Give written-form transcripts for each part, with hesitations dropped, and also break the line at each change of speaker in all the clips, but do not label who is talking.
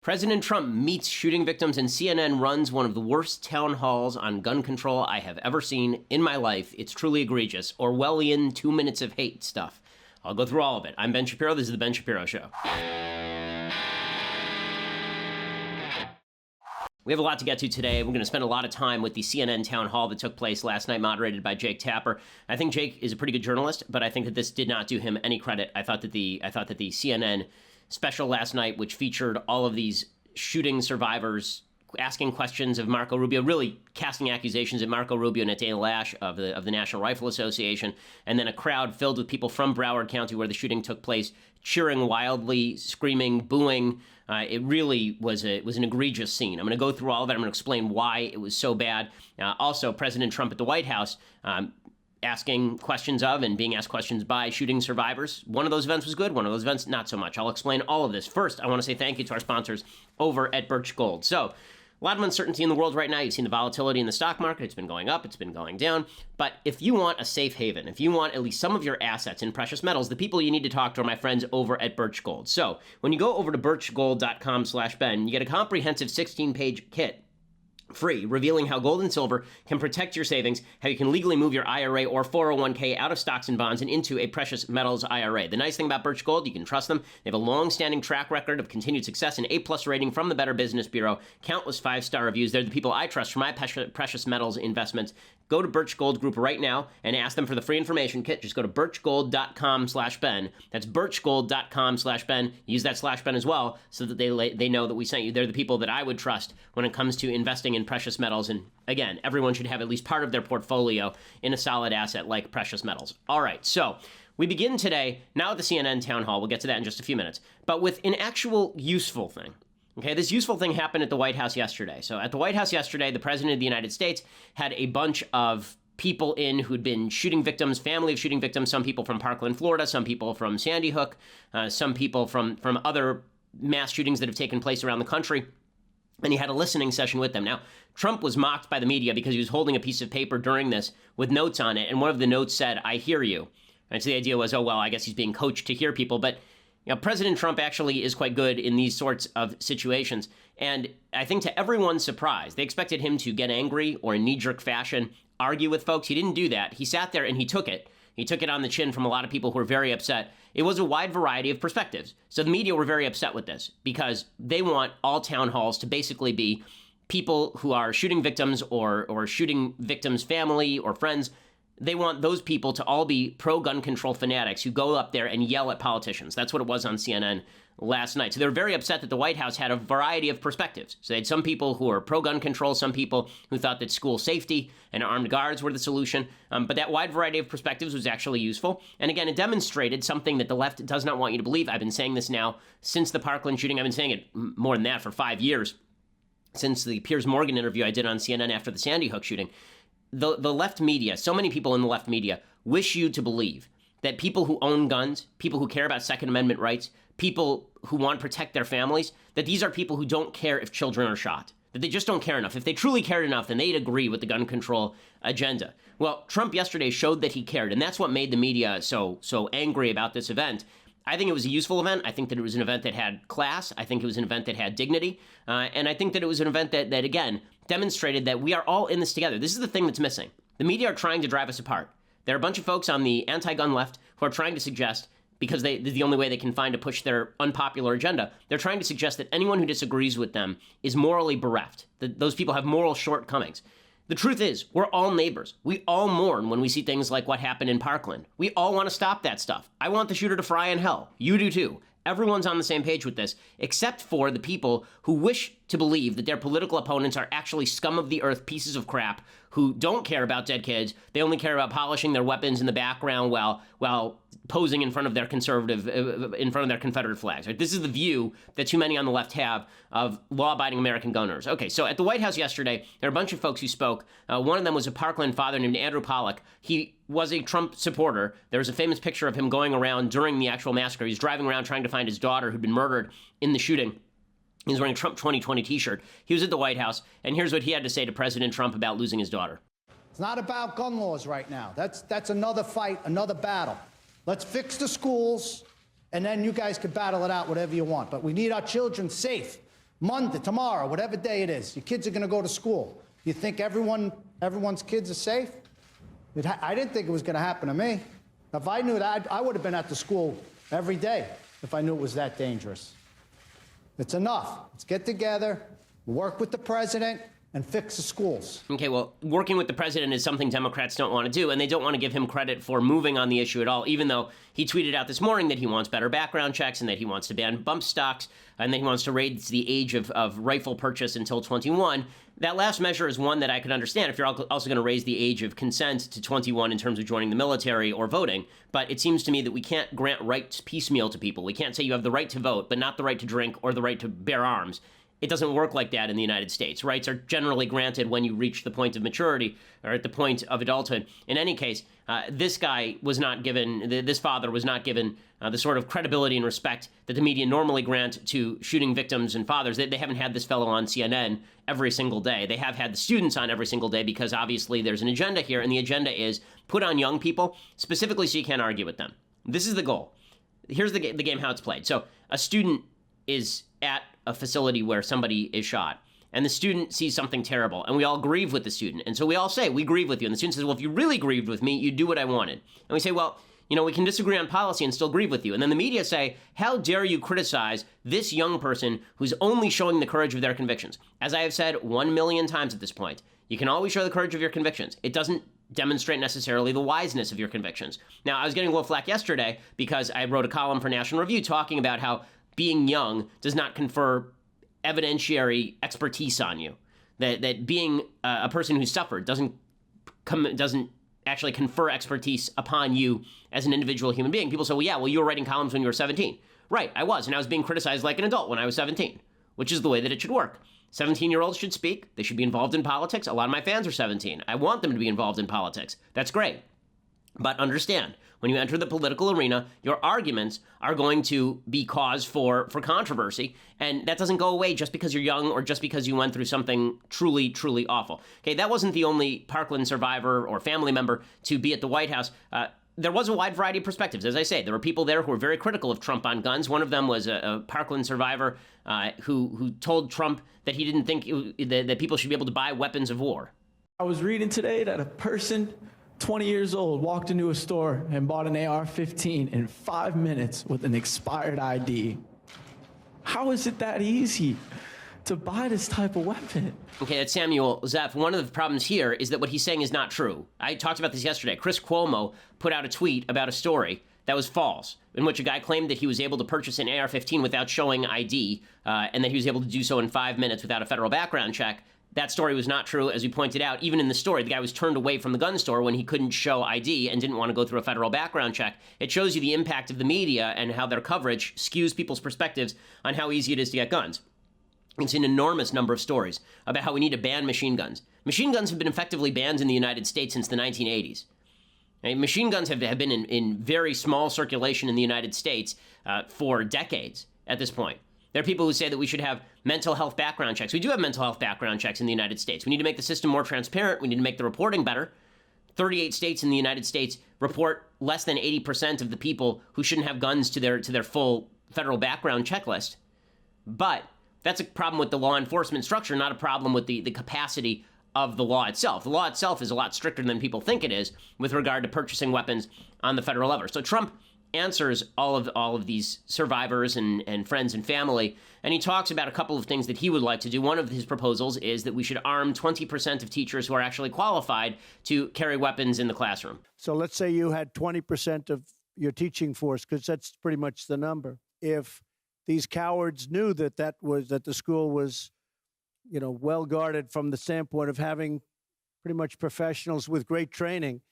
President Trump meets shooting victims, and CNN runs one of the worst town halls on gun control I have ever seen in my life. It's truly egregious. Orwellian 2 minutes of hate stuff. I'll go through all of it. I'm Ben Shapiro. This is The Ben Shapiro Show. We have a lot to get to today. We're going to spend a lot of time with the CNN town hall that took place last night, moderated by Jake Tapper. I think Jake is a pretty good journalist, but I think that this did not do him any credit. I thought that the CNN special last night, which featured all of these shooting survivors asking questions of Marco Rubio, really casting accusations at Marco Rubio and at Dana Lash of the National Rifle Association, and then a crowd filled with people from Broward County where the shooting took place, cheering wildly, screaming, booing. It really was an egregious scene. I'm going to go through all of it. I'm going to explain why it was so bad. Also, President Trump at the White House asking questions of and being asked questions by shooting survivors. One of those events was good. One of those events, not so much. I'll explain all of this. First, I want to say thank you to our sponsors over at Birch Gold. So, a lot of uncertainty in the world right now. You've seen the volatility in the stock market. It's been going up. It's been going down. But if you want a safe haven, if you want at least some of your assets in precious metals, the people you need to talk to are my friends over at Birch Gold. So when you go over to birchgold.com/Ben, you get a comprehensive 16-page kit free, revealing how gold and silver can protect your savings, how you can legally move your IRA or 401k out of stocks and bonds and into a precious metals IRA. The nice thing about Birch Gold, you can trust them. They have a long-standing track record of continued success, an A+ rating from the Better Business Bureau, countless 5-star reviews. They're the people I trust for my precious metals investments. Go to Birch Gold Group right now and ask them for the free information kit. Just go to birchgold.com/Ben. That's birchgold.com/Ben. Use that /Ben as well so that they know that we sent you. They're the people that I would trust when it comes to investing in precious metals. And again, everyone should have at least part of their portfolio in a solid asset like precious metals. All right, so we begin today, now at the CNN town hall. We'll get to that in just a few minutes. But with an actual useful thing. Okay, this useful thing happened at the White House yesterday. So at the White House yesterday, the President of the United States had a bunch of people in who'd been shooting victims, family of shooting victims, some people from Parkland, Florida, some people from Sandy Hook, some people from other mass shootings that have taken place around the country. And he had a listening session with them. Now, Trump was mocked by the media because he was holding a piece of paper during this with notes on it. And one of the notes said, "I hear you." And so the idea was, oh, well, I guess he's being coached to hear people. But you know, President Trump actually is quite good in these sorts of situations. And I think to everyone's surprise, they expected him to get angry or in knee-jerk fashion argue with folks. He didn't do that. He sat there and he took it. He took it on the chin from a lot of people who were very upset. It was a wide variety of perspectives. So the media were very upset with this because they want all town halls to basically be people who are shooting victims or shooting victims' family or friends. They want those people to all be pro-gun control fanatics who go up there and yell at politicians. That's what it was on CNN last night. So they were very upset that the White House had a variety of perspectives. So they had some people who were pro-gun control, some people who thought that school safety and armed guards were the solution. But that wide variety of perspectives was actually useful. And again, it demonstrated something that the left does not want you to believe. I've been saying this now since the Parkland shooting. I've been saying it more than that for 5 years, since the Piers Morgan interview I did on CNN after the Sandy Hook shooting. The left media, so many people in the left media wish you to believe that people who own guns, people who care about Second Amendment rights, people who want to protect their families, that these are people who don't care if children are shot, that they just don't care enough. If they truly cared enough, then they'd agree with the gun control agenda. Well, Trump yesterday showed that he cared, and that's what made the media so angry about this event. I think it was a useful event. I think that it was an event that had class. I think it was an event that had dignity. And I think that it was an event that again, demonstrated that we are all in this together. This is the thing that's missing. The media are trying to drive us apart. There are a bunch of folks on the anti-gun left who are trying to suggest, because they're the only way they can find to push their unpopular agenda, they're trying to suggest that anyone who disagrees with them is morally bereft, that those people have moral shortcomings. The truth is, we're all neighbors. We all mourn when we see things like what happened in Parkland. We all want to stop that stuff. I want the shooter to fry in hell. You do too. Everyone's on the same page with this, except for the people who wish to believe that their political opponents are actually scum of the earth pieces of crap who don't care about dead kids. They only care about polishing their weapons in the background while posing in front of their Confederate flags. Right? This is the view that too many on the left have of law-abiding American gun owners. Okay, so at the White House yesterday, there are a bunch of folks who spoke. One of them was a Parkland father named Andrew Pollack. He was a Trump supporter. There was a famous picture of him going around during the actual massacre. He's driving around trying to find his daughter who'd been murdered in the shooting. He was wearing a Trump 2020 t-shirt. He was at the White House, and here's what he had to say to President Trump about losing his daughter.
It's not about gun laws right now. That's another fight, another battle. Let's fix the schools, and then you guys can battle it out whatever you want. But we need our children safe. Monday, tomorrow, whatever day it is, your kids are going to go to school. You think everyone's kids are safe? I didn't think it was going to happen to me. If I knew that, I would have been at the school every day if I knew it was that dangerous. It's enough. Let's get together, work with the president, and fix the schools.
Okay, well, working with the president is something Democrats don't want to do, and they don't want to give him credit for moving on the issue at all, even though he tweeted out this morning that he wants better background checks and that he wants to ban bump stocks and that he wants to raise the age of rifle purchase until 21. That last measure is one that I could understand if you're also going to raise the age of consent to 21 in terms of joining the military or voting. But it seems to me that we can't grant rights piecemeal to people. We can't say you have the right to vote, but not the right to drink or the right to bear arms. It doesn't work like that in the United States. Rights are generally granted when you reach the point of maturity or at the point of adulthood. In any case, this guy was not given, this father was not given the sort of credibility and respect that the media normally grant to shooting victims and fathers. They haven't had this fellow on CNN every single day. They have had the students on every single day because obviously there's an agenda here, and the agenda is put on young people specifically so you can't argue with them. This is the goal. Here's the game how it's played. So a student is at a facility where somebody is shot, and the student sees something terrible, and we all grieve with the student. And so we all say, we grieve with you. And the student says, well, if you really grieved with me, you'd do what I wanted. And we say, well, you know, we can disagree on policy and still grieve with you. And then the media say, how dare you criticize this young person who's only showing the courage of their convictions? As I have said 1 million times at this point, you can always show the courage of your convictions. It doesn't demonstrate necessarily the wiseness of your convictions. Now, I was getting a little flack yesterday because I wrote a column for National Review talking about how being young does not confer evidentiary expertise on you. That being a person who suffered doesn't actually confer expertise upon you as an individual human being. People say, well, yeah, well, you were writing columns when you were 17. Right, I was, and I was being criticized like an adult when I was 17, which is the way that it should work. 17-year-olds should speak. They should be involved in politics. A lot of my fans are 17. I want them to be involved in politics. That's great. But understand, when you enter the political arena, your arguments are going to be cause for controversy, and that doesn't go away just because you're young or just because you went through something truly, truly awful. Okay, that wasn't the only Parkland survivor or family member to be at the White House. There was a wide variety of perspectives. As I say, there were people there who were very critical of Trump on guns. One of them was a Parkland survivor who told Trump that he didn't think that people should be able to buy weapons of war.
I was reading today that a person 20 years old walked into a store and bought an AR-15 in 5 minutes with an expired ID. How is it that easy to buy this type of weapon?
Okay, that's Samuel Zeff. One of the problems here is that what he's saying is not true. I talked about this yesterday. Chris Cuomo put out a tweet about a story that was false, in which a guy claimed that he was able to purchase an AR-15 without showing ID, and that he was able to do so in 5 minutes without a federal background check. That story was not true, as we pointed out. Even in the story, the guy was turned away from the gun store when he couldn't show ID and didn't want to go through a federal background check. It shows you the impact of the media and how their coverage skews people's perspectives on how easy it is to get guns. It's an enormous number of stories about how we need to ban machine guns. Machine guns have been effectively banned in the United States since the 1980s. Machine guns have been in very small circulation in the United States for decades at this point. There are people who say that we should have mental health background checks. We do have mental health background checks in the United States. We need to make the system more transparent. We need to make the reporting better. 38 states in the United States report less than 80% of the people who shouldn't have guns to their full federal background checklist. But that's a problem with the law enforcement structure, not a problem with the capacity of the law itself. The law itself is a lot stricter than people think it is with regard to purchasing weapons on the federal level. So Trump answers all of these survivors and friends and family, and he talks about a couple of things that he would like to do. One of his proposals is that we should arm 20% of teachers who are actually qualified to carry weapons in the classroom.
So let's say you had 20% of your teaching force, because that's pretty much the number. If these cowards knew that the school was, well guarded from the standpoint of having pretty much professionals with great training,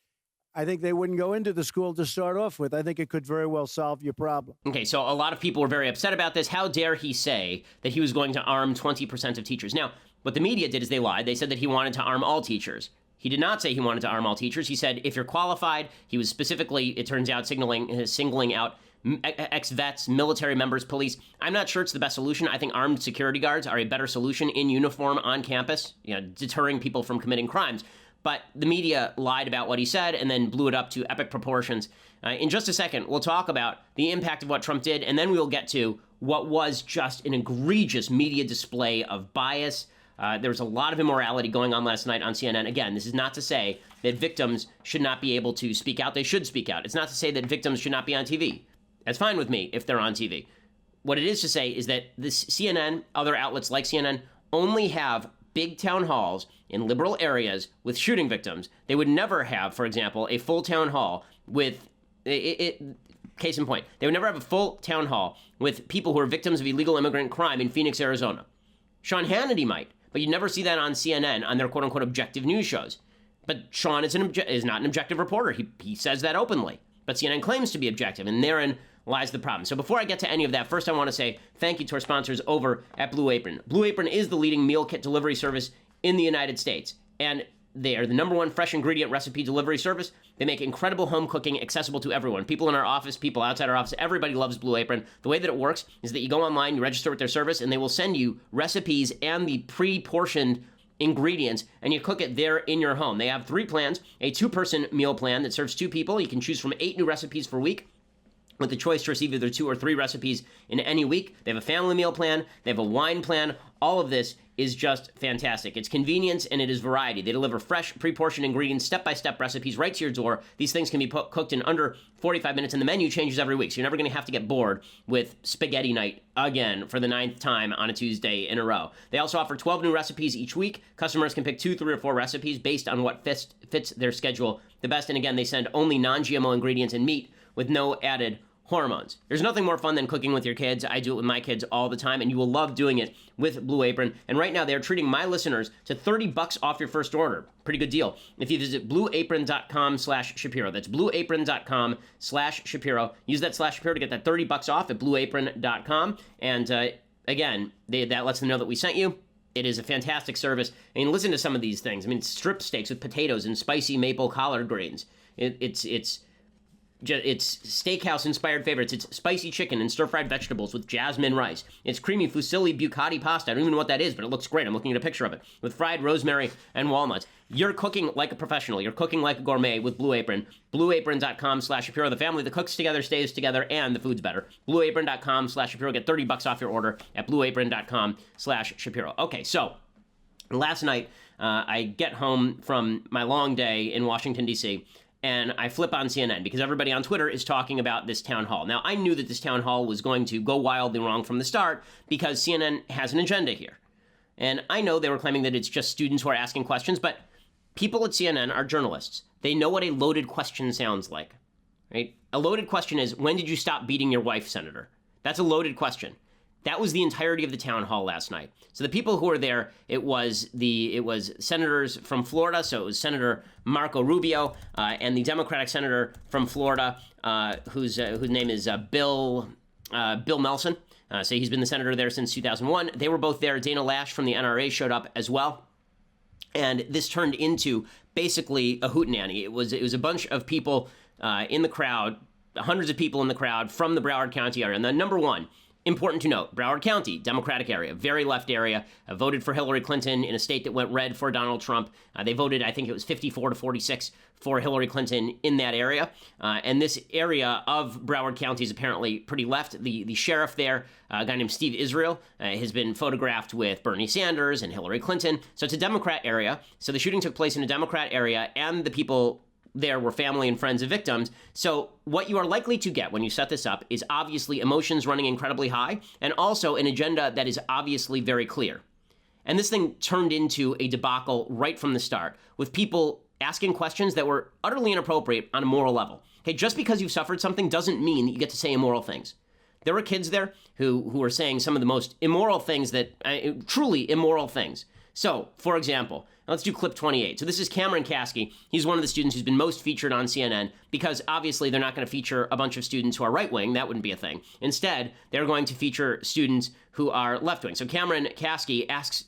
I think they wouldn't go into the school to start off with. I think it could very well solve your problem.
Okay, so a lot of people were very upset about this. How dare he say that he was going to arm 20% of teachers? Now, what the media did is they lied. They said that he wanted to arm all teachers. He did not say he wanted to arm all teachers. He said if you're qualified, he was specifically, it turns out, singling out ex-vets, military members, police. I'm not sure it's the best solution. I think armed security guards are a better solution in uniform on campus, deterring people from committing crimes. But the media lied about what he said and then blew it up to epic proportions. In just a second, we'll talk about the impact of what Trump did, and then we'll get to what was just an egregious media display of bias. There was a lot of immorality going on last night on CNN. Again, this is not to say that victims should not be able to speak out. They should speak out. It's not to say that victims should not be on TV. That's fine with me if they're on TV. What it is to say is that this CNN, other outlets like CNN, only have big town halls in liberal areas with shooting victims. They would never have, for example, a full town hall with case in point, they would never have a full town hall with people who are victims of illegal immigrant crime in Phoenix, Arizona. Sean Hannity might, but you'd never see that on CNN on their quote-unquote objective news shows. But Sean is not an objective reporter. He says that openly. But CNN claims to be objective, and therein lies the problem. So before I get to any of that, first I want to say thank you to our sponsors over at Blue Apron. Blue Apron is the leading meal kit delivery service in the United States, and they are the #1 fresh ingredient recipe delivery service. They make incredible home cooking accessible to everyone. People in our office, people outside our office, everybody loves Blue Apron. The way that it works is that you go online, you register with their service, and they will send you recipes and the pre-portioned ingredients, and you cook it there in your home. They have 3 plans: a 2-person meal plan that serves 2 people. You can choose from 8 new recipes per week, with the choice to receive either 2 or 3 recipes in any week. They have a family meal plan. They have a wine plan. All of this is just fantastic. It's convenience and it is variety. They deliver fresh, pre-portioned ingredients, step-by-step recipes right to your door. These things can be cooked in under 45 minutes, and the menu changes every week, so you're never going to have to get bored with spaghetti night again for the 9th time on a Tuesday in a row. They also offer 12 new recipes each week. Customers can pick 2, 3, or 4 recipes based on what fits their schedule the best, and again, they send only non-GMO ingredients and meat with no added hormones. There's nothing more fun than cooking with your kids. I do it with my kids all the time, and you will love doing it with Blue Apron. And right now, they're treating my listeners to $30 off your first order. Pretty good deal. If you visit blueapron.com/Shapiro. That's blueapron.com/Shapiro. Use that /Shapiro to get that $30 off at blueapron.com. And again, that lets them know that we sent you. It is a fantastic service. And listen to some of these things. I mean, strip steaks with potatoes and spicy maple collard greens. It's steakhouse-inspired favorites. It's spicy chicken and stir-fried vegetables with jasmine rice. It's creamy fusilli bucati pasta. I don't even know what that is, but it looks great. I'm looking at a picture of it. With fried rosemary and walnuts. You're cooking like a professional. You're cooking like a gourmet with Blue Apron. Blueapron.com/Shapiro. The family that cooks together stays together, and the food's better. Blueapron.com/Shapiro. Get $30 off your order at blueapron.com/Shapiro. Okay, so last night I get home from my long day in Washington, D.C., and I flip on CNN because everybody on Twitter is talking about this town hall. Now, I knew that this town hall was going to go wildly wrong from the start because CNN has an agenda here. And I know they were claiming that it's just students who are asking questions, but people at CNN are journalists. They know what a loaded question sounds like, right? A loaded question is, when did you stop beating your wife, Senator? That's a loaded question. That was the entirety of the town hall last night. So the people who were there, it was senators from Florida. So it was Senator Marco Rubio and the Democratic senator from Florida, whose name is Bill Nelson. So he's been the senator there since 2001. They were both there. Dana Lash from the NRA showed up as well. And this turned into basically a hootenanny. It was a bunch of people in the crowd, hundreds of people in the crowd from the Broward County area. And then number one, important to note, Broward County, Democratic area, very left area, voted for Hillary Clinton in a state that went red for Donald Trump. They voted, I think it was 54-46 for Hillary Clinton in that area. And this area of Broward County is apparently pretty left. The sheriff there, a guy named Steve Israel, has been photographed with Bernie Sanders and Hillary Clinton. So it's a Democrat area. So the shooting took place in a Democrat area, and the people there were family and friends of victims. So what you are likely to get when you set this up is obviously emotions running incredibly high, and also an agenda that is obviously very clear. And this thing turned into a debacle right from the start, with people asking questions that were utterly inappropriate on a moral level. Okay, just because you've suffered something doesn't mean that you get to say immoral things. There were kids there who were saying some of the most immoral things truly immoral things. So, for example, let's do clip 28. So this is Cameron Kasky. He's one of the students who's been most featured on CNN because obviously they're not going to feature a bunch of students who are right-wing. That wouldn't be a thing. Instead, they're going to feature students who are left-wing. So Cameron Kasky asks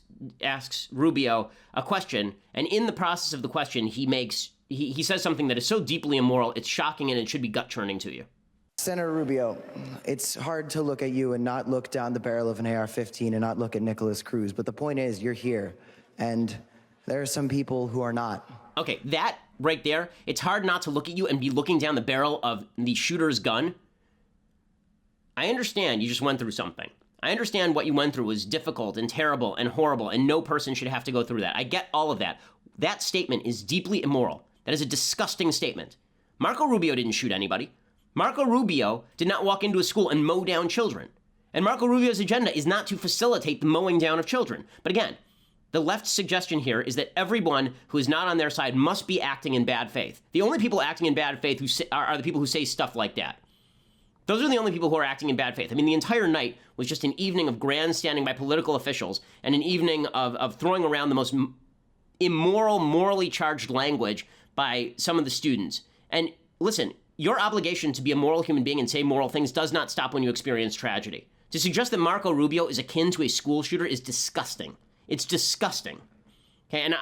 Rubio a question, and in the process of the question, he says something that is so deeply immoral, it's shocking and it should be gut-churning to you.
Senator Rubio, it's hard to look at you and not look down the barrel of an AR-15 and not look at Nicholas Cruz. But the point is, you're here, and there are some people who are not.
Okay, that right there, it's hard not to look at you and be looking down the barrel of the shooter's gun. I understand you just went through something. I understand what you went through was difficult and terrible and horrible, and no person should have to go through that. I get all of that. That statement is deeply immoral. That is a disgusting statement. Marco Rubio didn't shoot anybody. Marco Rubio did not walk into a school and mow down children. And Marco Rubio's agenda is not to facilitate the mowing down of children. But again, the left's suggestion here is that everyone who is not on their side must be acting in bad faith. The only people acting in bad faith are the people who say stuff like that. Those are the only people who are acting in bad faith. I mean, the entire night was just an evening of grandstanding by political officials and an evening of throwing around the most immoral, morally charged language by some of the students. And listen, your obligation to be a moral human being and say moral things does not stop when you experience tragedy. To suggest that Marco Rubio is akin to a school shooter is disgusting. It's disgusting. Okay, and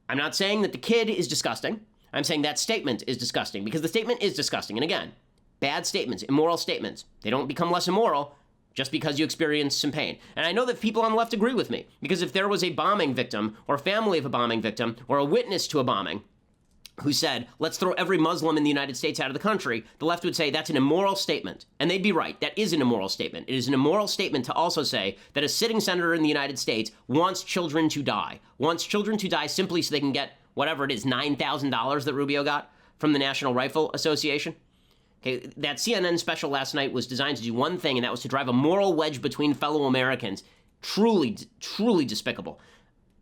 I'm not saying that the kid is disgusting. I'm saying that statement is disgusting because the statement is disgusting. And again, bad statements, immoral statements, they don't become less immoral just because you experience some pain. And I know that people on the left agree with me, because if there was a bombing victim or a family of a bombing victim or a witness to a bombing who said, let's throw every Muslim in the United States out of the country, the left would say that's an immoral statement. And they'd be right. That is an immoral statement. It is an immoral statement to also say that a sitting senator in the United States wants children to die simply so they can get whatever it is, $9,000 that Rubio got from the National Rifle Association. Okay, that CNN special last night was designed to do one thing, and that was to drive a moral wedge between fellow Americans. Truly, truly despicable.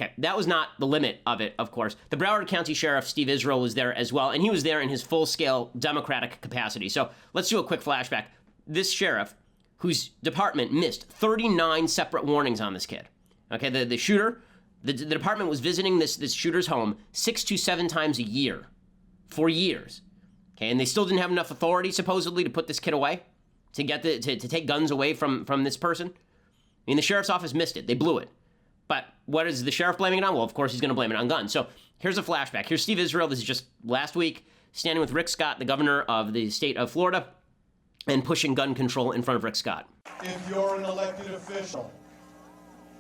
Okay, that was not the limit of it, of course. The Broward County Sheriff, Steve Israel, was there as well, and he was there in his full-scale Democratic capacity. So let's do a quick flashback. This sheriff, whose department missed 39 separate warnings on this kid. Okay, the shooter, the department was visiting this shooter's home 6 to 7 times a year for years. Okay, and they still didn't have enough authority, supposedly, to put this kid away, to get to take guns away from this person. I mean, the sheriff's office missed it. They blew it. But what is the sheriff blaming it on? Well, of course, he's going to blame it on guns. So here's a flashback. Here's Steve Israel. This is just last week, standing with Rick Scott, the governor of the state of Florida, and pushing gun control in front of Rick Scott.
If you're an elected official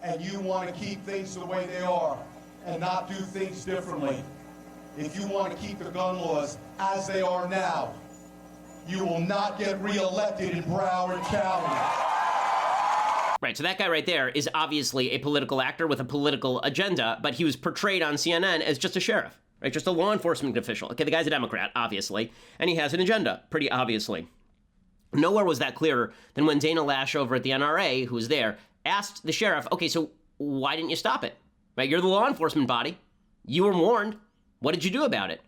and you want to keep things the way they are and not do things differently, if you want to keep the gun laws as they are now, you will not get reelected in Broward County.
Right, so that guy right there is obviously a political actor with a political agenda, but he was portrayed on CNN as just a sheriff, right? Just a law enforcement official. Okay, the guy's a Democrat, obviously, and he has an agenda, pretty obviously. Nowhere was that clearer than when Dana Lash over at the NRA, who was there, asked the sheriff, okay, so why didn't you stop it? Right, you're the law enforcement body. You were warned. What did you do about it?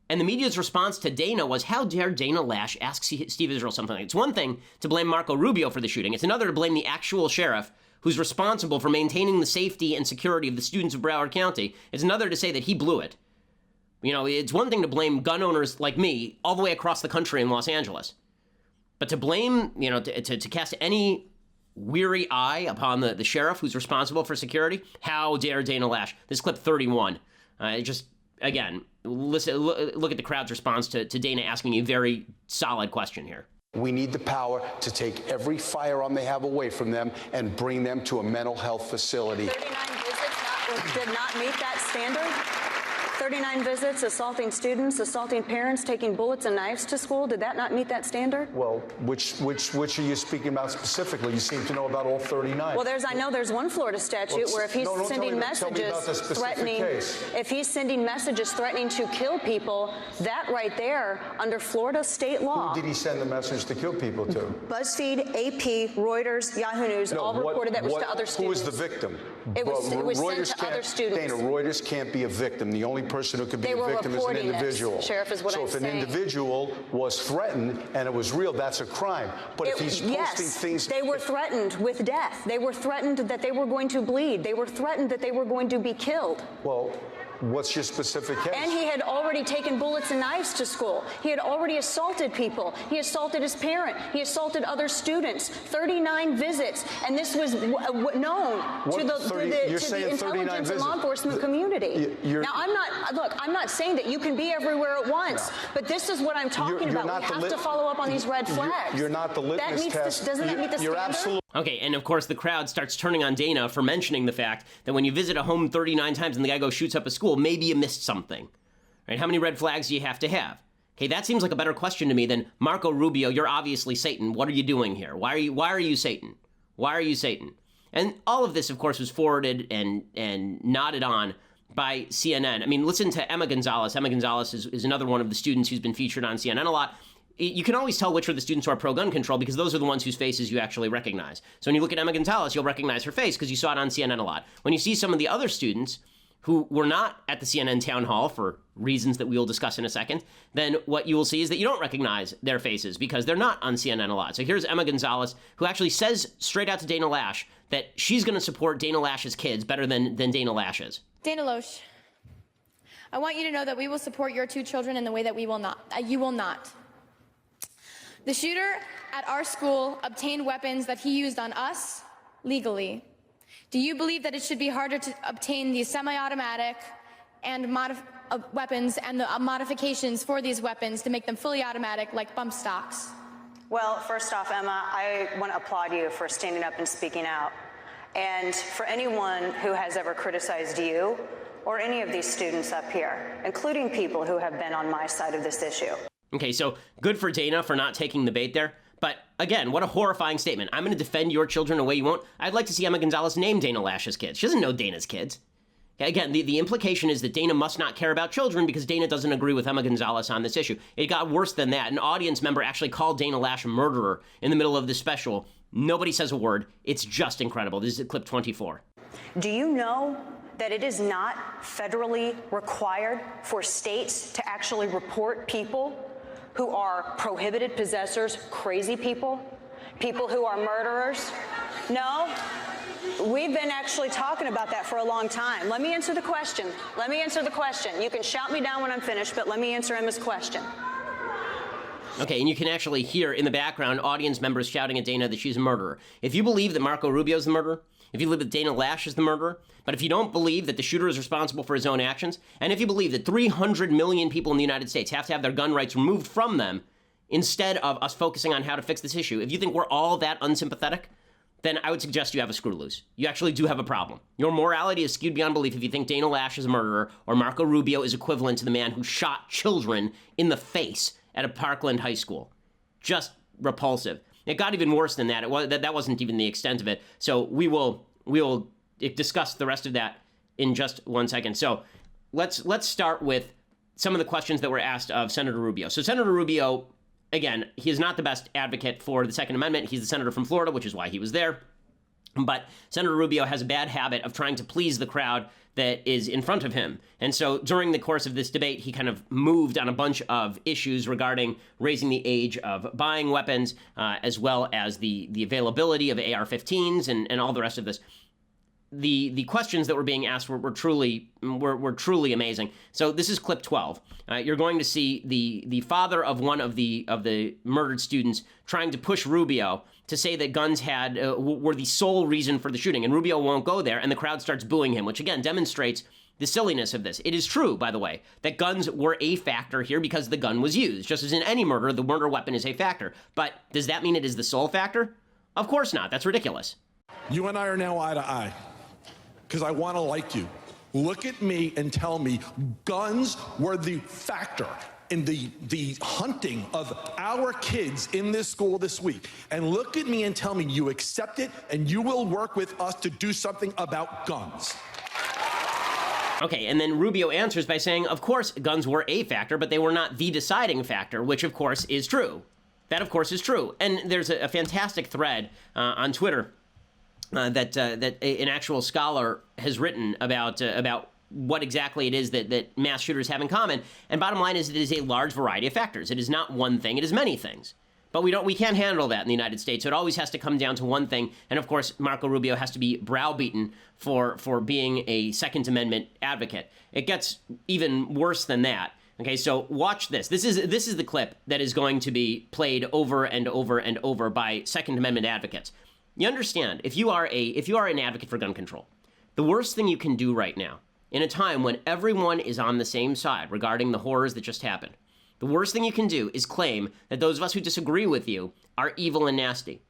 And the media's response to Dana was, how dare Dana Lash ask Steve Israel something like that? It's one thing to blame Marco Rubio for the shooting. It's another to blame the actual sheriff who's responsible for maintaining the safety and security of the students of Broward County. It's another to say that he blew it. You know, it's one thing to blame gun owners like me all the way across the country in Los Angeles. But to blame, you know, to cast any weary eye upon the sheriff who's responsible for security, how dare Dana Lash? This clip 31. Again, look at the crowd's response to Dana asking a very solid question here.
We need the power to take every firearm they have away from them and bring them to a mental health facility.
39 visits did not meet that standard? 39 visits, assaulting students, assaulting parents, taking bullets and knives to school. Did that not meet that standard?
Well, which are you speaking about specifically? You seem to know about all 39.
Well, I know there's one Florida statute where if he's sending messages threatening, if he's sending messages threatening to kill people, that right there, under Florida state law.
Who did he send the message to kill people to?
BuzzFeed, AP, Reuters, Yahoo News, all reported that was to other students.
Who was the victim?
It was sent to other students.
Dana, Reuters can't be a victim. The only person who could be a victim is an individual.
This, Sheriff, is what I'm saying.
So if an individual was threatened and it was real, that's a crime. But if he's posting things...
They were threatened with death. They were threatened that they were going to bleed. They were threatened that they were going to be killed.
Well, what's your specific case?
And he had already taken bullets and knives to school. He had already assaulted people. He assaulted his parent. He assaulted other students. 39 visits. And this was known to the intelligence and law enforcement community. Now, I'm not saying that you can be everywhere at once, but this is what I'm talking about. We have to follow up on these red flags.
You're not the litmus test.
Doesn't that meet the standard?
Absolutely.
Okay, and of course the crowd starts turning on Dana for mentioning the fact that when you visit a home 39 times and the guy goes shoots up a school, maybe you missed something. Right? How many red flags do you have to have? Okay, that seems like a better question to me than Marco Rubio, you're obviously Satan. What are you doing here? Why are you Satan? Why are you Satan? And all of this, of course, was forwarded and nodded on by CNN. I mean, listen to Emma Gonzalez. Emma Gonzalez is another one of the students who's been featured on CNN a lot. You can always tell which are the students who are pro-gun control because those are the ones whose faces you actually recognize. So when you look at Emma Gonzalez, you'll recognize her face because you saw it on CNN a lot. When you see some of the other students who were not at the CNN town hall for reasons that we will discuss in a second, then what you will see is that you don't recognize their faces because they're not on CNN a lot. So here's Emma Gonzalez, who actually says straight out to Dana Lash that she's going to support Dana Lash's kids better than Dana Lash is.
Dana Loesch, I want you to know that we will support your two children in the way that you will not. The shooter at our school obtained weapons that he used on us legally. Do you believe that it should be harder to obtain these semi-automatic and weapons and the modifications for these weapons to make them fully automatic like bump stocks?
Well, first off, Emma, I want to applaud you for standing up and speaking out. And for anyone who has ever criticized you or any of these students up here, including people who have been on my side of this issue.
Okay, so good for Dana for not taking the bait there. But again, what a horrifying statement. I'm going to defend your children a way you won't. I'd like to see Emma Gonzalez name Dana Lash's kids. She doesn't know Dana's kids. Okay, again, the implication is that Dana must not care about children because Dana doesn't agree with Emma Gonzalez on this issue. It got worse than that. An audience member actually called Dana Lash a murderer in the middle of this special. Nobody says a word. It's just incredible. This is clip 24.
Do you know that it is not federally required for states to actually report people who are prohibited possessors, crazy people, people who are murderers? No? We've been actually talking about that for a long time. Let me answer the question. You can shout me down when I'm finished, but let me answer Emma's question.
Okay, and you can actually hear in the background audience members shouting at Dana that she's a murderer. If you believe that Marco Rubio is the murderer, if you believe that Dana Lash is the murderer, but if you don't believe that the shooter is responsible for his own actions, and if you believe that 300 million people in the United States have to have their gun rights removed from them instead of us focusing on how to fix this issue, if you think we're all that unsympathetic, then I would suggest you have a screw loose. You actually do have a problem. Your morality is skewed beyond belief if you think Dana Lash is a murderer or Marco Rubio is equivalent to the man who shot children in the face at a Parkland high school. Just repulsive. It got even worse than that. That wasn't even the extent of it. So we will discuss the rest of that in just 1 second. So let's start with some of the questions that were asked of Senator Rubio. So Senator Rubio, again, he is not the best advocate for the Second Amendment. He's the senator from Florida, which is why he was there. But Senator Rubio has a bad habit of trying to please the crowd that is in front of him. And so during the course of this debate, he kind of moved on a bunch of issues regarding raising the age of buying weapons, as well as the availability of AR-15s and all the rest of this. The questions that were being asked were truly amazing. So this is clip 12. You're going to see the father of one of the murdered students trying to push Rubio to say that guns were the sole reason for the shooting, and Rubio won't go there, and the crowd starts booing him, which again demonstrates the silliness of this. It is true, by the way, that guns were a factor here because the gun was used. Just as in any murder, the murder weapon is a factor. But does that mean it is the sole factor? Of course not. That's ridiculous.
You and I are now eye to eye because I want to like you. Look at me and tell me guns were the factor in the hunting of our kids in this school this week. And look at me and tell me you accept it and you will work with us to do something about guns.
Okay, and then Rubio answers by saying, of course, guns were a factor, but they were not the deciding factor, which of course is true. That, of course, is true. And there's a fantastic thread on Twitter that an actual scholar has written about what exactly it is that mass shooters have in common. And bottom line is it is a large variety of factors. It is not one thing. It is many things. But we can't handle that in the United States. So it always has to come down to one thing. And of course, Marco Rubio has to be browbeaten for being a Second Amendment advocate. It gets even worse than that. Okay, so watch this. This is the clip that is going to be played over and over and over by Second Amendment advocates. You understand, if you are an advocate for gun control, the worst thing you can do right now, in a time when everyone is on the same side regarding the horrors that just happened, the worst thing you can do is claim that those of us who disagree with you are evil and nasty.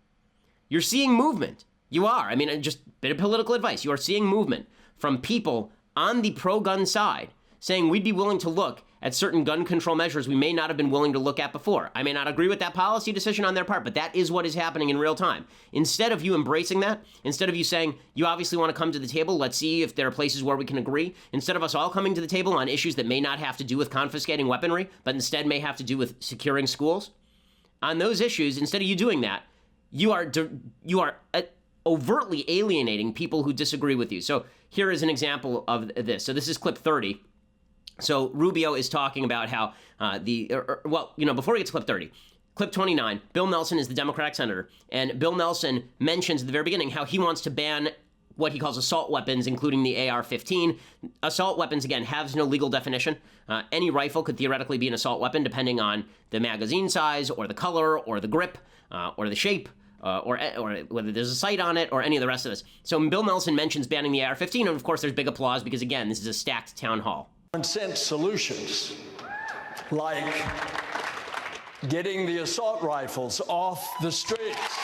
You're seeing movement. You are. I mean, just a bit of political advice. You are seeing movement from people on the pro-gun side saying we'd be willing to look at certain gun control measures we may not have been willing to look at before. I may not agree with that policy decision on their part, but that is what is happening in real time. Instead of you embracing that, instead of you saying, you obviously want to come to the table, let's see if there are places where we can agree, instead of us all coming to the table on issues that may not have to do with confiscating weaponry, but instead may have to do with securing schools, on those issues, instead of you doing that, you are overtly alienating people who disagree with you. So here is an example of this. So this is clip 30. So Rubio is talking about how before he gets to clip 30, clip 29, Bill Nelson is the Democratic senator, and Bill Nelson mentions at the very beginning how he wants to ban what he calls assault weapons, including the AR-15. Assault weapons, again, has no legal definition. Any rifle could theoretically be an assault weapon, depending on the magazine size, or the color, or the grip, or the shape, or whether there's a sight on it, or any of the rest of this. So Bill Nelson mentions banning the AR-15, and of course there's big applause because, again, this is a stacked town hall.
Common sense solutions, like getting the assault rifles off the streets.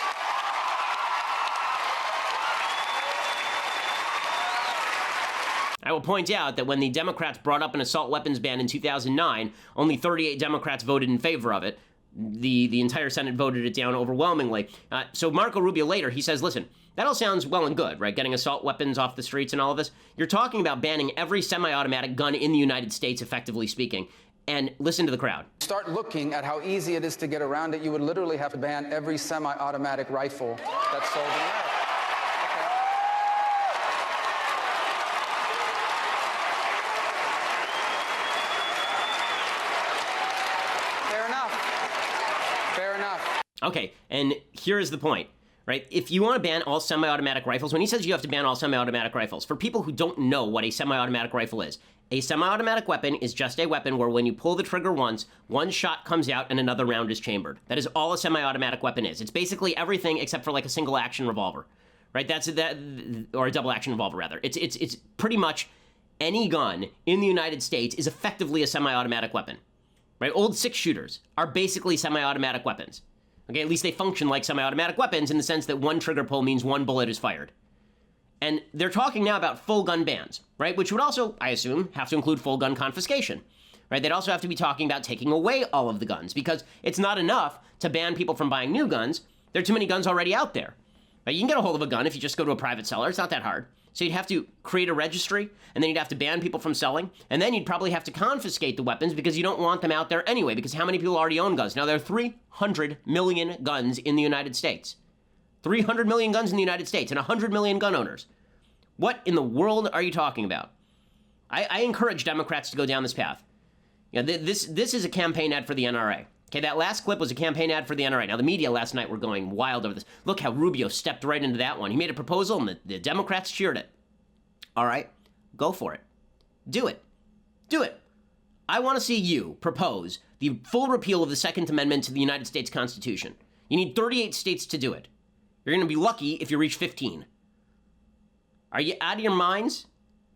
I will point out that when the Democrats brought up an assault weapons ban in 2009, only 38 Democrats voted in favor of it. The entire Senate voted it down overwhelmingly. So Marco Rubio later, he says, listen, that all sounds well and good, right? Getting assault weapons off the streets and all of this. You're talking about banning every semi-automatic gun in the United States, effectively speaking. And listen to the crowd.
Start looking at how easy it is to get around it. You would literally have to ban every semi-automatic rifle that's sold in America.
Okay, and here is the point, right? If you want to ban all semi-automatic rifles, when he says you have to ban all semi-automatic rifles, for people who don't know what a semi-automatic rifle is, a semi-automatic weapon is just a weapon where when you pull the trigger once, one shot comes out and another round is chambered. That is all a semi-automatic weapon is. It's basically everything except for like a single action revolver, right? Or a double action revolver rather. It's pretty much any gun in the United States is effectively a semi-automatic weapon, right? Old 6-shooters are basically semi-automatic weapons. Okay, at least they function like semi-automatic weapons in the sense that one trigger pull means one bullet is fired. And they're talking now about full gun bans, right? Which would also, I assume, have to include full gun confiscation, right? They'd also have to be talking about taking away all of the guns because it's not enough to ban people from buying new guns. There are too many guns already out there, right? You can get a hold of a gun if you just go to a private seller. It's not that hard. So you'd have to create a registry, and then you'd have to ban people from selling, and then you'd probably have to confiscate the weapons because you don't want them out there anyway, because how many people already own guns? Now, there are 300 million guns in the United States. 300 million guns in the United States and 100 million gun owners. What in the world are you talking about? I encourage Democrats to go down this path. You know, this is a campaign ad for the NRA. Okay, that last clip was a campaign ad for the NRA. Now, the media last night were going wild over this. Look how Rubio stepped right into that one. He made a proposal, and the Democrats cheered it. All right, go for it. Do it. Do it. I want to see you propose the full repeal of the Second Amendment to the United States Constitution. You need 38 states to do it. You're going to be lucky if you reach 15. Are you out of your minds?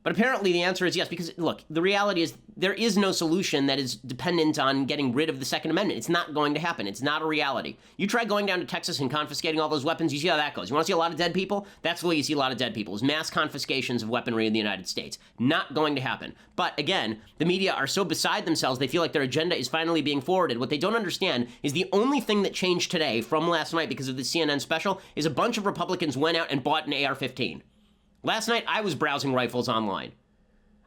But apparently the answer is yes, because, look, the reality is there is no solution that is dependent on getting rid of the Second Amendment. It's not going to happen. It's not a reality. You try going down to Texas and confiscating all those weapons, you see how that goes. You want to see a lot of dead people? That's the way you see a lot of dead people, is mass confiscations of weaponry in the United States. Not going to happen. But, again, the media are so beside themselves, they feel like their agenda is finally being forwarded. What they don't understand is the only thing that changed today from last night because of the CNN special is a bunch of Republicans went out and bought an AR-15. Last night, I was browsing rifles online.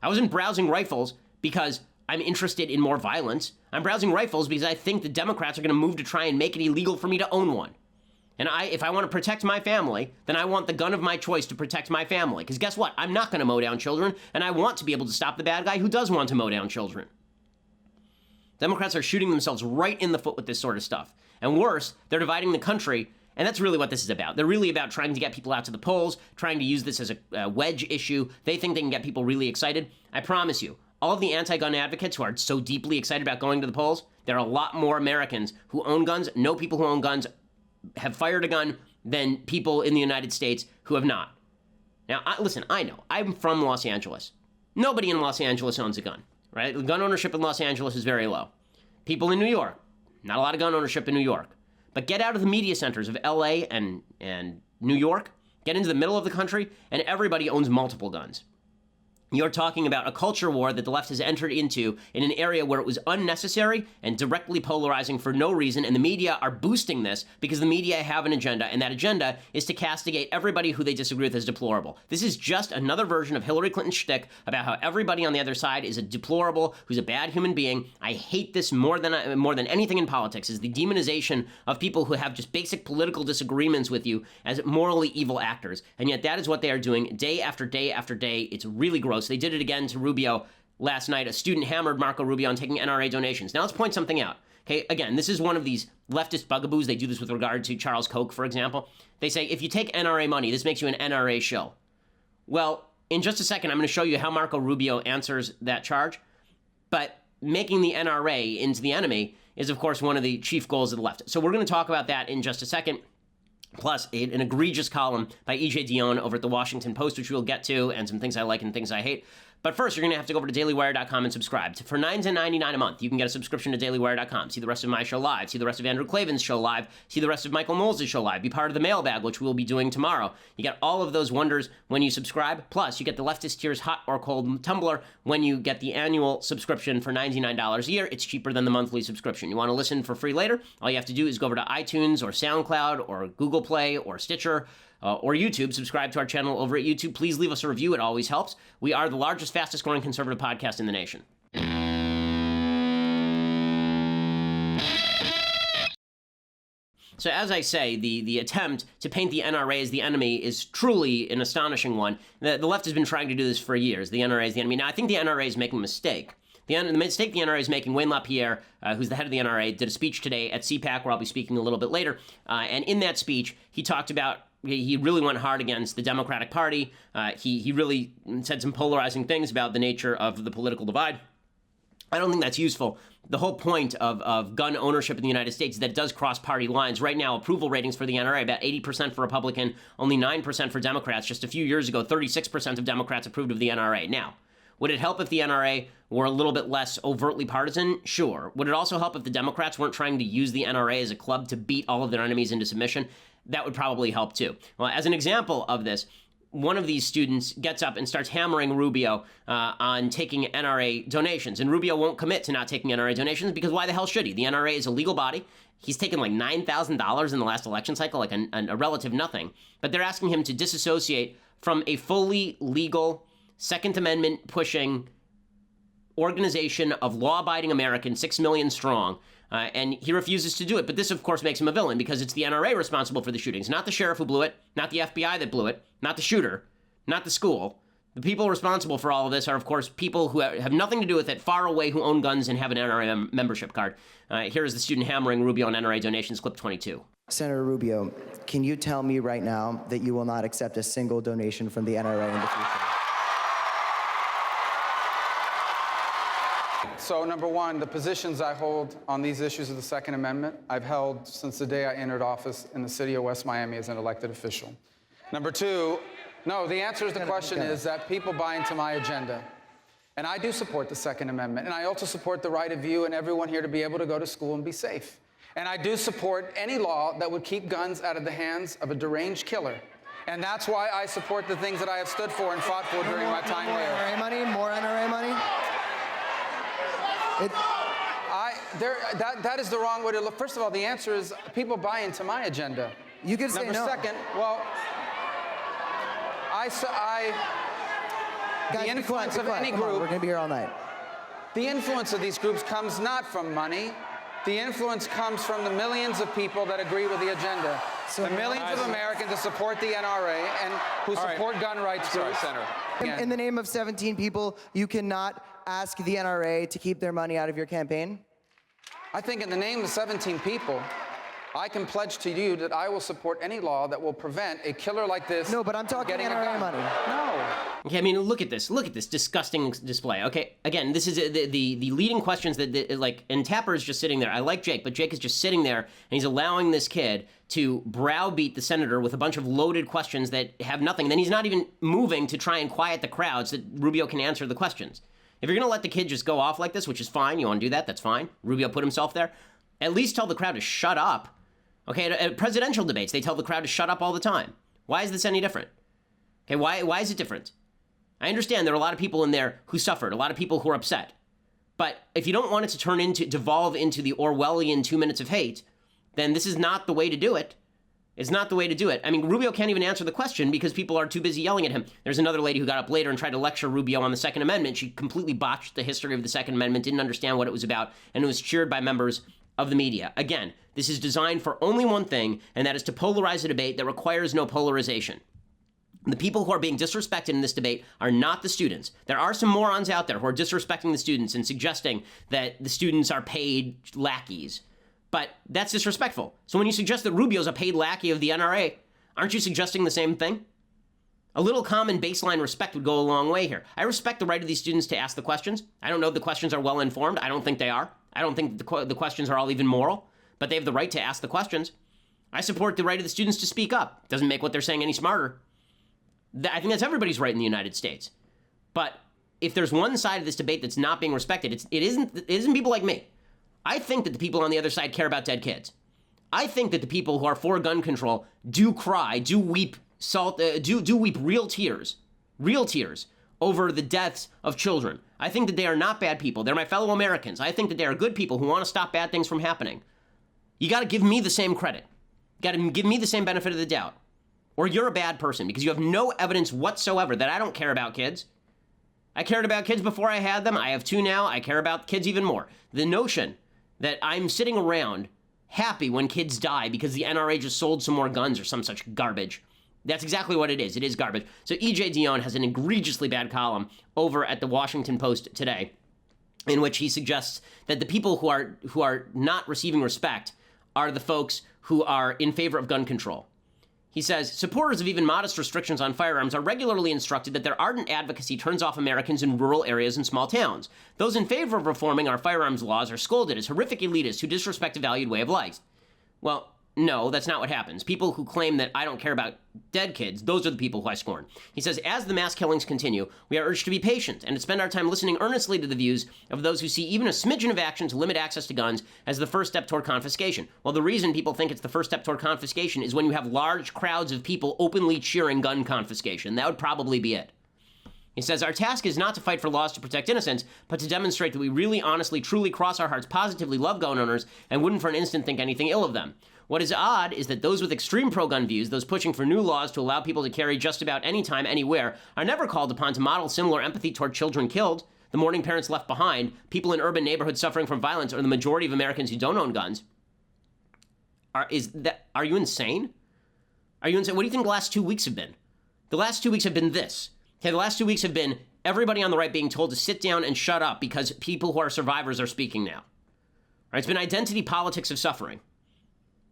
I wasn't browsing rifles because I'm interested in more violence. I'm browsing rifles because I think the Democrats are going to move to try and make it illegal for me to own one. And if I want to protect my family, then I want the gun of my choice to protect my family. Because guess what? I'm not going to mow down children, and I want to be able to stop the bad guy who does want to mow down children. Democrats are shooting themselves right in the foot with this sort of stuff. And worse, they're dividing the country. And that's really what this is about. They're really about trying to get people out to the polls, trying to use this as a wedge issue. They think they can get people really excited. I promise you, all of the anti-gun advocates who are so deeply excited about going to the polls, there are a lot more Americans who own guns, know people who own guns, have fired a gun, than people in the United States who have not. Now, listen, I know. I'm from Los Angeles. Nobody in Los Angeles owns a gun, right? Gun ownership in Los Angeles is very low. People in New York, not a lot of gun ownership in New York. But get out of the media centers of LA and New York, get into the middle of the country, and everybody owns multiple guns. You're talking about a culture war that the left has entered into in an area where it was unnecessary and directly polarizing for no reason, and the media are boosting this because the media have an agenda, and that agenda is to castigate everybody who they disagree with as deplorable. This is just another version of Hillary Clinton's shtick about how everybody on the other side is a deplorable, who's a bad human being. I hate this more than anything in politics, is the demonization of people who have just basic political disagreements with you as morally evil actors, and yet that is what they are doing day after day after day. It's really gross. They did it again to Rubio last night. A student hammered Marco Rubio on taking NRA donations. Now let's point something out. Okay, again, this is one of these leftist bugaboos. They do this with regard to Charles Koch, for example. They say, if you take NRA money, this makes you an NRA show. Well, in just a second, I'm going to show you how Marco Rubio answers that charge. But making the NRA into the enemy is, of course, one of the chief goals of the left. So we're going to talk about that in just a second. Plus, an egregious column by E.J. Dionne over at the Washington Post, which we'll get to, and some things I like and things I hate. But first, you're going to have to go over to dailywire.com and subscribe. For $9.99 a month, you can get a subscription to dailywire.com. See the rest of my show live. See the rest of Andrew Klavan's show live. See the rest of Michael Knowles' show live. Be part of the mailbag, which we'll be doing tomorrow. You get all of those wonders when you subscribe. Plus, you get the Leftist Tears hot or cold tumbler when you get the annual subscription for $99 a year. It's cheaper than the monthly subscription. You want to listen for free later? All you have to do is go over to iTunes or SoundCloud or Google Play or Stitcher or YouTube. Subscribe to our channel over at YouTube. Please leave us a review. It always helps. We are the largest, fastest growing conservative podcast in the nation. So as I say, the attempt to paint the NRA as the enemy is truly an astonishing one. The left has been trying to do this for years. The NRA is the enemy. Now, I think the NRA is making a mistake. The mistake the NRA is making, Wayne LaPierre, who's the head of the NRA, did a speech today at CPAC, where I'll be speaking a little bit later. And in that speech, he talked about, he really went hard against the Democratic Party. He really said some polarizing things about the nature of the political divide. I don't think that's useful. The whole point of gun ownership in the United States is that it does cross party lines. Right now, approval ratings for the NRA, about 80% for Republican, only 9% for Democrats. Just a few years ago, 36% of Democrats approved of the NRA. Now, would it help if the NRA were a little bit less overtly partisan? Sure. Would it also help if the Democrats weren't trying to use the NRA as a club to beat all of their enemies into submission? That would probably help too. Well, as an example of this, one of these students gets up and starts hammering Rubio on taking NRA donations. And Rubio won't commit to not taking NRA donations because why the hell should he? The NRA is a legal body. He's taken like $9,000 in the last election cycle, like a relative nothing. But they're asking him to disassociate from a fully legal, Second Amendment pushing organization of law-abiding Americans, 6 million strong, and he refuses to do it. But this, of course, makes him a villain because it's the NRA responsible for the shootings, not the sheriff who blew it, not the FBI that blew it, not the shooter, not the school. The people responsible for all of this are, of course, people who have nothing to do with it, far away, who own guns and have an NRA membership card. Here is the student hammering Rubio on NRA donations, clip 22.
Senator Rubio, can you tell me right now that you will not accept a single donation from the NRA in the future?
So, number one, the positions I hold on these issues of the Second Amendment, I've held since the day I entered office in the city of West Miami as an elected official. Number two, no, the answer to the question is that people buy into my agenda. And I do support the Second Amendment. And I also support the right of you and everyone here to be able to go to school and be safe. And I do support any law that would keep guns out of the hands of a deranged killer. And that's why I support the things that I have stood for and fought for during my time there.
More NRA money? More NRA money?
That is the wrong way to look. First of all, the answer is people buy into my agenda.
You could say no.
Number second, well, the influence of any group.
We're going to be here all night.
The influence of these groups comes not from money. The influence comes from the millions of people that agree with the agenda. So the millions of Americans that support the NRA and who support gun rights groups.
In the name of 17 people, you cannot ask the NRA to keep their money out of your campaign?
I think in the name of 17 people, I can pledge to you that I will support any law that will prevent a killer like this.
No, but I'm talking NRA money.
No.
Okay, I mean, look at this disgusting display. Okay, again, this is the leading questions that like, and Tapper is just sitting there. I like Jake, but Jake is just sitting there, and he's allowing this kid to browbeat the senator with a bunch of loaded questions that have nothing. And then he's not even moving to try and quiet the crowd so that Rubio can answer the questions. If you're going to let the kid just go off like this, which is fine, you want to do that, that's fine. Rubio put himself there. At least tell the crowd to shut up. Okay, at presidential debates, they tell the crowd to shut up all the time. Why is this any different? Okay, why is it different? I understand there are a lot of people in there who suffered, a lot of people who are upset. But if you don't want it to devolve into the Orwellian 2 minutes of hate, then this is not the way to do it. It's not the way to do it. I mean, Rubio can't even answer the question because people are too busy yelling at him. There's another lady who got up later and tried to lecture Rubio on the Second Amendment. She completely botched the history of the Second Amendment, didn't understand what it was about, and it was cheered by members of the media. Again, this is designed for only one thing, and that is to polarize a debate that requires no polarization. The people who are being disrespected in this debate are not the students. There are some morons out there who are disrespecting the students and suggesting that the students are paid lackeys. But that's disrespectful. So when you suggest that Rubio's a paid lackey of the NRA, aren't you suggesting the same thing? A little common baseline respect would go a long way here. I respect the right of these students to ask the questions. I don't know if the questions are well informed. I don't think they are. I don't think the questions are all even moral, but they have the right to ask the questions. I support the right of the students to speak up. Doesn't make what they're saying any smarter. I think that's everybody's right in the United States. But if there's one side of this debate that's not being respected, it isn't people like me. I think that the people on the other side care about dead kids. I think that the people who are for gun control do cry, do weep real tears over the deaths of children. I think that they are not bad people. They're my fellow Americans. I think that they are good people who want to stop bad things from happening. You got to give me the same credit. You got to give me the same benefit of the doubt. Or you're a bad person because you have no evidence whatsoever that I don't care about kids. I cared about kids before I had them. I have two now. I care about kids even more. The notion that I'm sitting around happy when kids die because the NRA just sold some more guns or some such garbage. That's exactly what it is. It is garbage. So E.J. Dionne has an egregiously bad column over at the Washington Post today in which he suggests that the people who are not receiving respect are the folks who are in favor of gun control. He says, supporters of even modest restrictions on firearms are regularly instructed that their ardent advocacy turns off Americans in rural areas and small towns. Those in favor of reforming our firearms laws are scolded as horrific elitists who disrespect a valued way of life. Well, no, that's not what happens. People who claim that I don't care about dead kids, those are the people who I scorn. He says, as the mass killings continue, we are urged to be patient and to spend our time listening earnestly to the views of those who see even a smidgen of action to limit access to guns as the first step toward confiscation. Well, the reason people think it's the first step toward confiscation is when you have large crowds of people openly cheering gun confiscation. That would probably be it. He says, our task is not to fight for laws to protect innocence, but to demonstrate that we really, honestly, truly cross our hearts, positively love gun owners, and wouldn't for an instant think anything ill of them. What is odd is that those with extreme pro-gun views, those pushing for new laws to allow people to carry just about any time, anywhere, are never called upon to model similar empathy toward children killed, the mourning parents left behind, people in urban neighborhoods suffering from violence, or the majority of Americans who don't own guns. Are you insane? Are you insane? What do you think the last 2 weeks have been? The last 2 weeks have been this. Okay, the last 2 weeks have been everybody on the right being told to sit down and shut up because people who are survivors are speaking now. Right? It's been identity politics of suffering.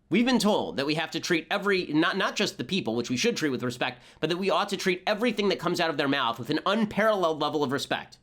We've been told that we have to treat not just the people, which we should treat with respect, but that we ought to treat everything that comes out of their mouth with an unparalleled level of respect.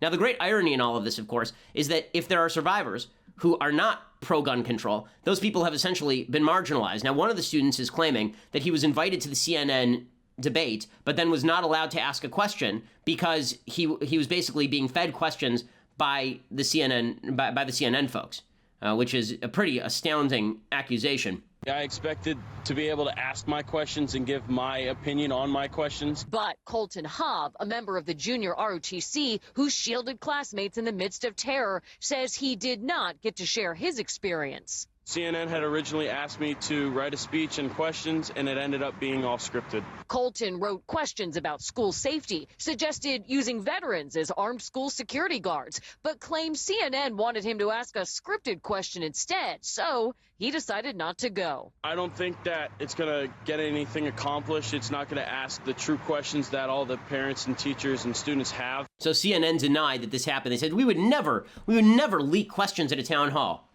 Now, the great irony in all of this, of course, is that if there are survivors who are not pro-gun control, those people have essentially been marginalized. Now, one of the students is claiming that he was invited to the CNN debate, but then was not allowed to ask a question because he was basically being fed questions by the CNN folks. Which is a pretty astounding accusation.
I expected to be able to ask my questions and give my opinion on my questions.
But Colton Hobb, a member of the junior ROTC who shielded classmates in the midst of terror, says he did not get to share his experience.
CNN had originally asked me to write a speech and questions, and it ended up being all scripted.
Colton wrote questions about school safety, suggested using veterans as armed school security guards, but claimed CNN wanted him to ask a scripted question instead, so he decided not to go.
I don't think that it's going to get anything accomplished. It's not going to ask the true questions that all the parents and teachers and students have.
So CNN denied that this happened. They said, we would never leak questions at a town hall.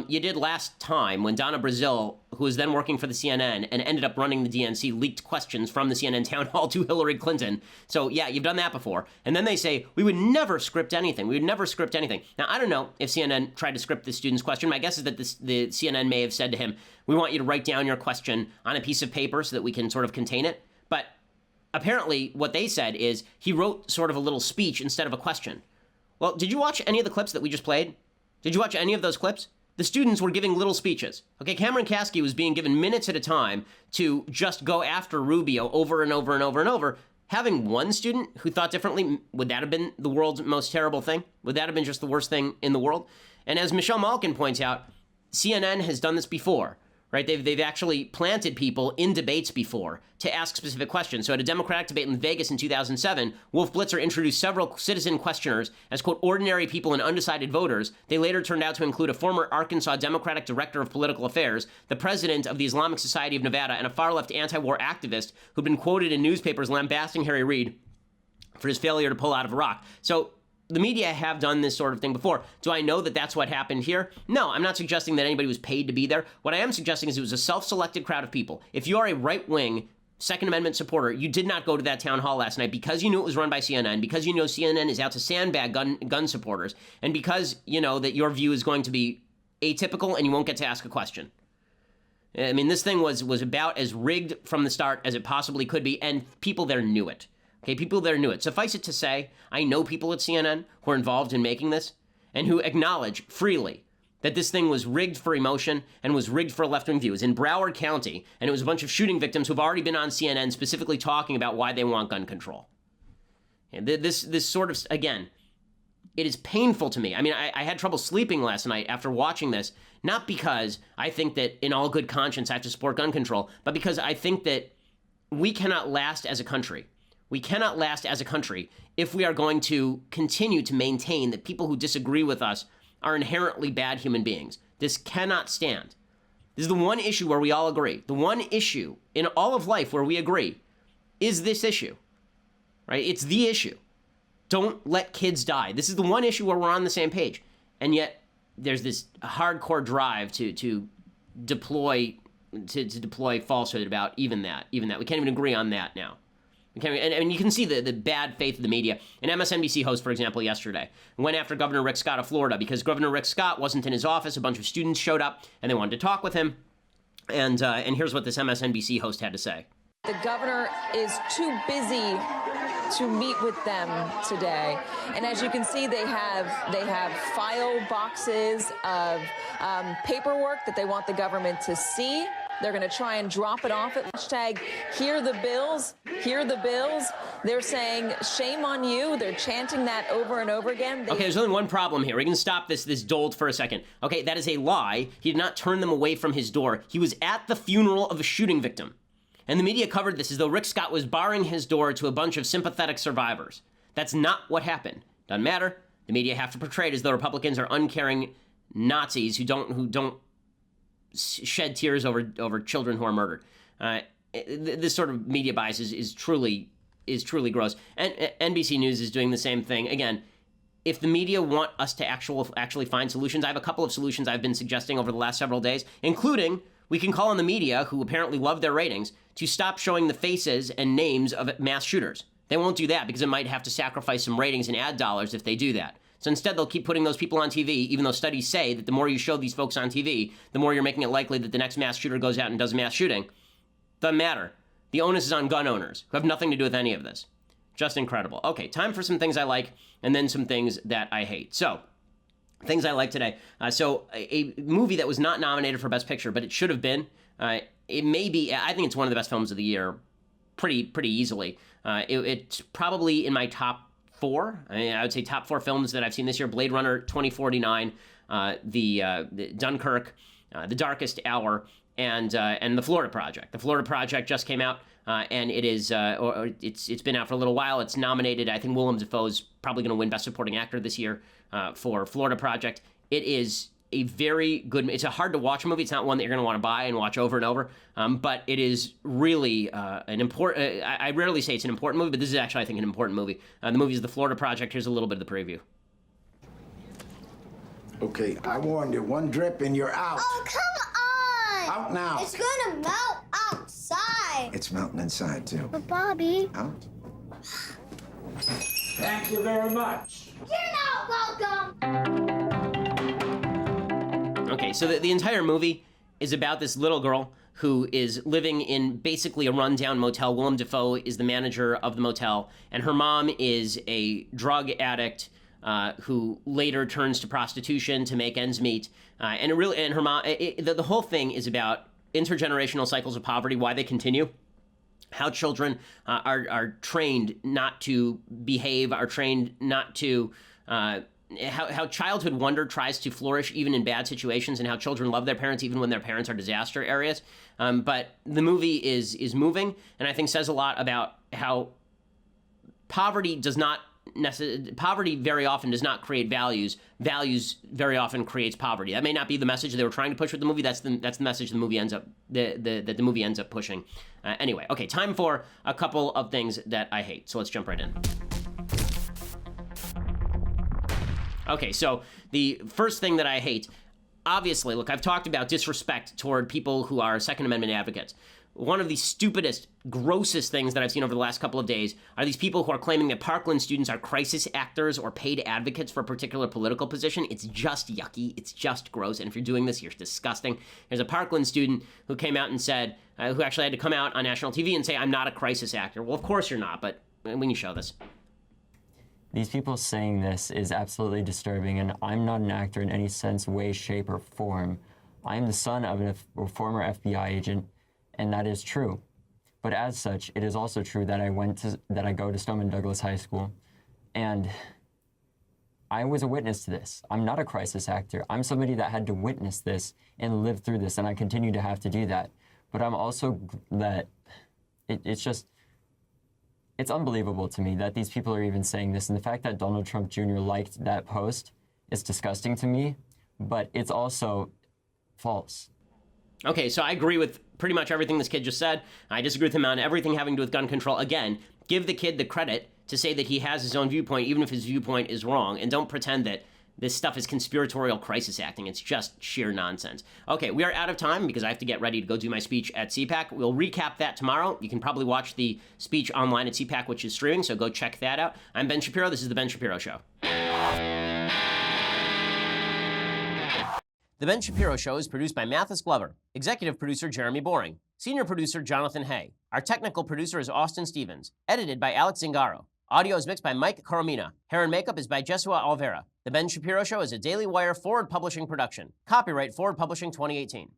You did last time when Donna Brazil, who was then working for the CNN and ended up running the DNC, leaked questions from the CNN town hall to Hillary Clinton. So yeah, you've done that before. And then they say, we would never script anything. We would never script anything. Now, I don't know if CNN tried to script the student's question. My guess is that the CNN may have said to him, we want you to write down your question on a piece of paper so that we can sort of contain it. But apparently what they said is he wrote sort of a little speech instead of a question. Well, did you watch any of the clips that we just played? Did you watch any of those clips? The students were giving little speeches. Okay, Cameron Kasky was being given minutes at a time to just go after Rubio over and over and over and over. having one student who thought differently, would that have been the world's most terrible thing? Would that have been just the worst thing in the world? And as Michelle Malkin points out, CNN has done this before, right? They've actually planted people in debates before to ask specific questions. So at a Democratic debate in Vegas in 2007, Wolf Blitzer introduced several citizen questioners as, quote, ordinary people and undecided voters. They later turned out to include a former Arkansas Democratic director of political affairs, the president of the Islamic Society of Nevada, and a far-left anti-war activist who'd been quoted in newspapers lambasting Harry Reid for his failure to pull out of Iraq. So the media have done this sort of thing before. Do I know that that's what happened here? No, I'm not suggesting that anybody was paid to be there. What I am suggesting is it was a self-selected crowd of people. If you are a right-wing Second Amendment supporter, you did not go to that town hall last night because you knew it was run by CNN, because you know CNN is out to sandbag gun supporters, and because you know that your view is going to be atypical and you won't get to ask a question. I mean, this thing was about as rigged from the start as it possibly could be, and people there knew it. Okay, people there knew it. Suffice it to say, I know people at CNN who are involved in making this and who acknowledge freely that this thing was rigged for emotion and was rigged for a left-wing view. It was in Broward County, and it was a bunch of shooting victims who've already been on CNN specifically talking about why they want gun control. And this sort of, again, it is painful to me. I mean, I had trouble sleeping last night after watching this, not because I think that in all good conscience I have to support gun control, but because I think that we cannot last as a country. We cannot last as a country if we are going to continue to maintain that people who disagree with us are inherently bad human beings. This cannot stand. This is the one issue where we all agree. The one issue in all of life where we agree is this issue, right? It's the issue. Don't let kids die. This is the one issue where we're on the same page. And yet there's this hardcore drive to deploy falsehood about even that. We can't even agree on that now. And you can see the bad faith of the media. An MSNBC host, for example, yesterday went after Governor Rick Scott of Florida because Governor Rick Scott wasn't in his office. A bunch of students showed up, and they wanted to talk with him. And here's what this MSNBC host had to say.
The governor is too busy to meet with them today. And as you can see, they have file boxes of paperwork that they want the government to see. They're going to try and drop it off at hashtag hear the bills. They're saying shame on you. They're chanting that over and over again.
Okay, there's only one problem here. We can stop this dolt for a second. Okay, that is a lie. He did not turn them away from his door. He was at the funeral of a shooting victim. And the media covered this as though Rick Scott was barring his door to a bunch of sympathetic survivors. That's not what happened. Doesn't matter. The media have to portray it as though Republicans are uncaring Nazis who don't shed tears over children who are murdered. This sort of media bias is truly gross. And NBC News is doing the same thing. Again, if the media want us to actually find solutions, I have a couple of solutions I've been suggesting over the last several days, including we can call on the media, who apparently love their ratings, to stop showing the faces and names of mass shooters. They won't do that because it might have to sacrifice some ratings and ad dollars if they do that. So instead, they'll keep putting those people on TV, even though studies say that the more you show these folks on TV, the more you're making it likely that the next mass shooter goes out and does a mass shooting. Doesn't matter. The onus is on gun owners, who have nothing to do with any of this. Just incredible. Okay, time for some things I like, and then some things that I hate. So, things I like today. So, a movie that was not nominated for Best Picture, but it should have been. It may be, I think it's one of the best films of the year, pretty easily. It's probably in my top 4. I would say top 4 films that I've seen this year: Blade Runner 2049, the Dunkirk, The Darkest Hour, and The Florida Project. The Florida Project just came out, and it is it's been out for a little while. It's nominated. I think Willem Dafoe is probably going to win Best Supporting Actor this year for Florida Project. It is a very good. It's a hard to watch movie. It's not one that you're going to want to buy and watch over and over. But it is really an important. I rarely say it's an important movie, but this is actually, I think, an important movie. The movie is The Florida Project. Here's a little bit of the preview.
Okay, I warned you. One drip and you're out.
Oh, come on!
Out now.
It's gonna melt outside.
It's melting inside too.
But Bobby.
Out.
Thank you very much.
You're not welcome.
Okay, so the entire movie is about this little girl who is living in basically a rundown motel. Willem Dafoe is the manager of the motel, and her mom is a drug addict who later turns to prostitution to make ends meet. And her mom, the whole thing is about intergenerational cycles of poverty, why they continue, how children are trained not to behave, are trained not to, how childhood wonder tries to flourish even in bad situations, and how children love their parents even when their parents are disaster areas. But the movie is moving, and I think says a lot about how poverty very often does not create values. Values very often creates poverty. That may not be the message they were trying to push with the movie. That's the message the movie ends up the movie ends up pushing. Anyway, okay, time for a couple of things that I hate. So let's jump right in. Okay, so the first thing that I hate, obviously, look, I've talked about disrespect toward people who are Second Amendment advocates. One of the stupidest, grossest things that I've seen over the last couple of days are these people who are claiming that Parkland students are crisis actors or paid advocates for a particular political position. It's just yucky. It's just gross. And if you're doing this, you're disgusting. There's a Parkland student who came out and said, who actually had to come out on national TV and say, I'm not a crisis actor. Well, of course you're not, but when you show this.
These people saying this is absolutely disturbing, and I'm not an actor in any sense, way, shape, or form. I am the son of a former FBI agent, and that is true. But as such, it is also true that I go to Stoneman Douglas High School, and I was a witness to this. I'm not a crisis actor. I'm somebody that had to witness this and live through this, and I continue to have to do that. But I'm also that it's unbelievable to me that these people are even saying this, and the fact that Donald Trump Jr. liked that post is disgusting to me, but it's also false.
Okay, so I agree with pretty much everything this kid just said. I disagree with him on everything having to do with gun control. Again, give the kid the credit to say that he has his own viewpoint, even if his viewpoint is wrong, and don't pretend that this stuff is conspiratorial crisis acting. It's just sheer nonsense. Okay, we are out of time because I have to get ready to go do my speech at CPAC. We'll recap that tomorrow. You can probably watch the speech online at CPAC, which is streaming, so go check that out. I'm Ben Shapiro. This is The Ben Shapiro Show. The Ben Shapiro Show is produced by Mathis Glover, executive producer Jeremy Boring, senior producer Jonathan Hay. Our technical producer is Austin Stevens, edited by Alex Zingaro. Audio is mixed by Mike Coromina. Hair and makeup is by Jesua Alvera. The Ben Shapiro Show is a Daily Wire Forward Publishing production. Copyright Forward Publishing 2018.